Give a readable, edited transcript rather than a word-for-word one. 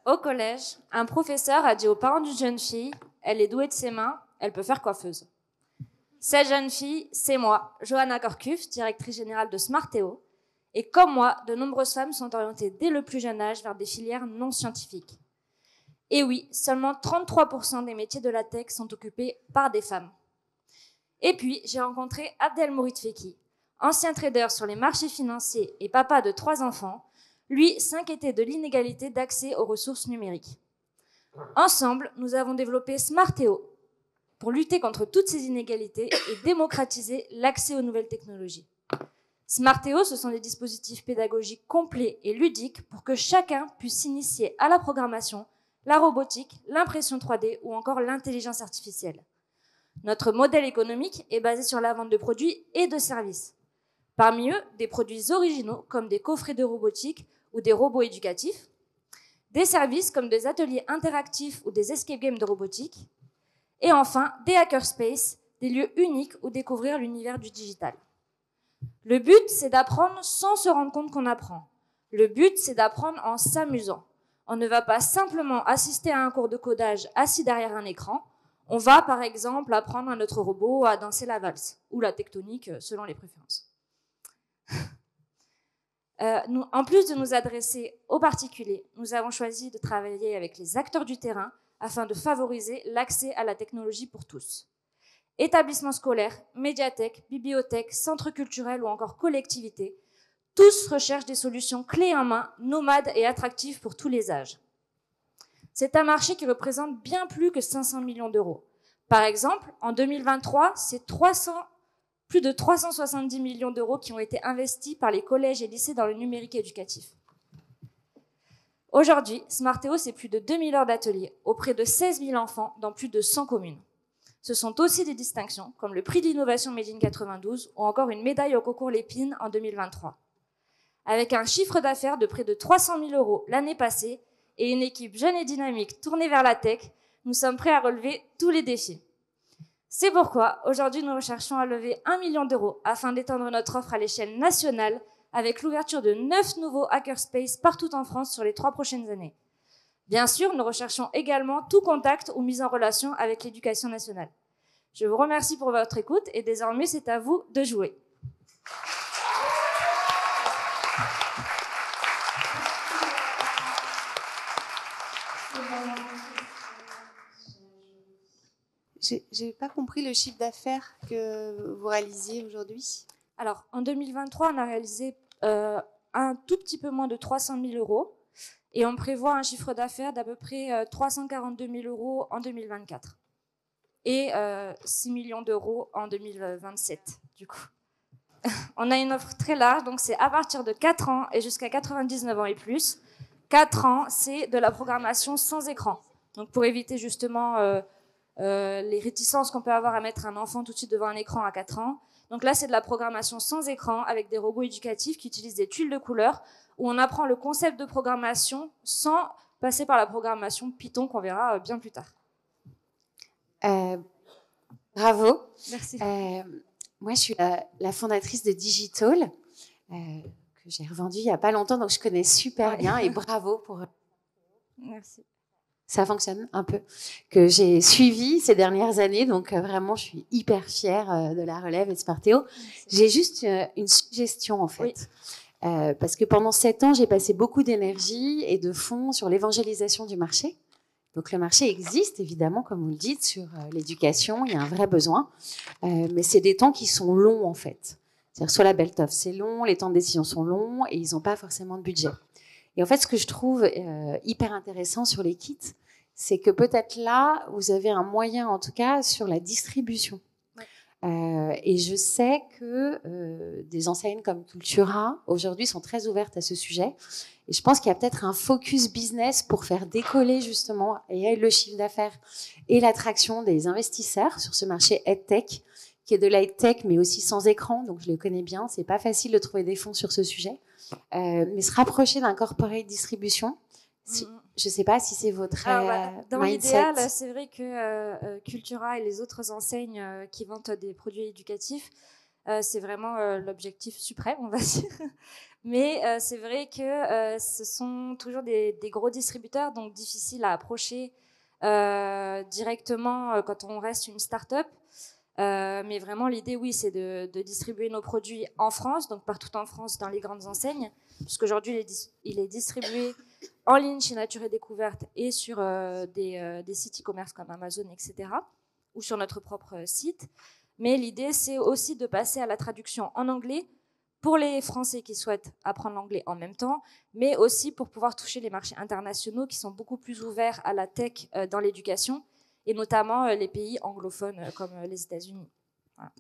Au collège, un professeur a dit aux parents d'une jeune fille « Elle est douée de ses mains, elle peut faire coiffeuse ». Cette jeune fille, c'est moi, Johanna Korkuf, directrice générale de Smarteo. Et comme moi, de nombreuses femmes sont orientées dès le plus jeune âge vers des filières non scientifiques. Et oui, seulement 33% des métiers de la tech sont occupés par des femmes. Et puis, j'ai rencontré Abdelmourid Feki, ancien trader sur les marchés financiers et papa de 3 enfants. Lui s'inquiétait de l'inégalité d'accès aux ressources numériques. Ensemble, nous avons développé Smarteo pour lutter contre toutes ces inégalités et démocratiser l'accès aux nouvelles technologies. Smarteo, ce sont des dispositifs pédagogiques complets et ludiques pour que chacun puisse s'initier à la programmation, la robotique, l'impression 3D ou encore l'intelligence artificielle. Notre modèle économique est basé sur la vente de produits et de services. Parmi eux, des produits originaux comme des coffrets de robotique ou des robots éducatifs, des services comme des ateliers interactifs ou des escape games de robotique, et enfin des hackerspaces, des lieux uniques où découvrir l'univers du digital. Le but, c'est d'apprendre sans se rendre compte qu'on apprend. Le but, c'est d'apprendre en s'amusant. On ne va pas simplement assister à un cours de codage assis derrière un écran. On va, par exemple, apprendre à notre robot à danser la valse ou la tectonique selon les préférences. En plus de nous adresser aux particuliers, nous avons choisi de travailler avec les acteurs du terrain afin de favoriser l'accès à la technologie pour tous. Établissements scolaires, médiathèques, bibliothèques, centres culturels ou encore collectivités, tous recherchent des solutions clés en main, nomades et attractives pour tous les âges. C'est un marché qui représente bien plus que 500 millions d'euros. Par exemple, en 2023, c'est plus de 370 millions d'euros qui ont été investis par les collèges et lycées dans le numérique éducatif. Aujourd'hui, Smarteo, c'est plus de 2000 heures d'ateliers auprès de 16 000 enfants dans plus de 100 communes. Ce sont aussi des distinctions, comme le prix d'innovation Made in 92 ou encore une médaille au concours Lépine en 2023. Avec un chiffre d'affaires de près de 300 000 euros l'année passée et une équipe jeune et dynamique tournée vers la tech, nous sommes prêts à relever tous les défis. C'est pourquoi, aujourd'hui, nous recherchons à lever 1 million d'euros afin d'étendre notre offre à l'échelle nationale avec l'ouverture de 9 nouveaux hackerspaces partout en France sur les 3 prochaines années. Bien sûr, nous recherchons également tout contact ou mise en relation avec l'éducation nationale. Je vous remercie pour votre écoute et désormais, c'est à vous de jouer. J'ai pas compris le chiffre d'affaires que vous réalisiez aujourd'hui. Alors, en 2023, on a réalisé un tout petit peu moins de 300 000 euros et on prévoit un chiffre d'affaires d'à peu près 342 000 euros en 2024 et 6 millions d'euros en 2027, du coup. On a une offre très large, donc c'est à partir de 4 ans et jusqu'à 99 ans et plus. 4 ans, c'est de la programmation sans écran. Donc, pour éviter justement les réticences qu'on peut avoir à mettre un enfant tout de suite devant un écran à 4 ans. Donc là, c'est de la programmation sans écran avec des robots éducatifs qui utilisent des tuiles de couleurs où on apprend le concept de programmation sans passer par la programmation Python qu'on verra bien plus tard. Bravo. Merci. Moi, je suis la fondatrice de Digital, que j'ai revendu il n'y a pas longtemps, donc je connais super bien et bravo pour... Merci. Ça fonctionne un peu, que j'ai suivi ces dernières années. Donc, vraiment, je suis hyper fière de la relève et de Smarteo. J'ai juste une suggestion, en fait. Oui. Parce que pendant 7 ans, j'ai passé beaucoup d'énergie et de fonds sur l'évangélisation du marché. Donc, le marché existe, évidemment, comme vous le dites, sur l'éducation. Il y a un vrai besoin. Mais c'est des temps qui sont longs, en fait. C'est-à-dire, sur la Belt-Off, c'est long, les temps de décision sont longs et ils n'ont pas forcément de budget. Et en fait, ce que je trouve hyper intéressant sur les kits, c'est que peut-être là, vous avez un moyen, en tout cas, sur la distribution. Ouais. Et je sais que des enseignes comme Cultura, aujourd'hui, sont très ouvertes à ce sujet. Et je pense qu'il y a peut-être un focus business pour faire décoller, justement, et le chiffre d'affaires et l'attraction des investisseurs sur ce marché EdTech, qui est de l'EdTech, mais aussi sans écran. Donc, je le connais bien. C'est pas facile de trouver des fonds sur ce sujet. Mais se rapprocher d'un corporate distribution, je ne sais pas si c'est votre dans mindset. l'idéal, c'est vrai que Cultura et les autres enseignes qui vendent des produits éducatifs C'est vraiment l'objectif suprême, on va dire. Mais c'est vrai que ce sont toujours des gros distributeurs, donc difficiles à approcher directement quand on reste une start-up. Mais vraiment, l'idée, oui, c'est de distribuer nos produits en France, donc partout en France, dans les grandes enseignes, puisqu'aujourd'hui, il est distribué en ligne chez Nature et Découverte et sur des sites e-commerce comme Amazon, etc., ou sur notre propre site. Mais l'idée, c'est aussi de passer à la traduction en anglais pour les Français qui souhaitent apprendre l'anglais en même temps, mais aussi pour pouvoir toucher les marchés internationaux qui sont beaucoup plus ouverts à la tech dans l'éducation, et notamment les pays anglophones comme les États-Unis. Voilà.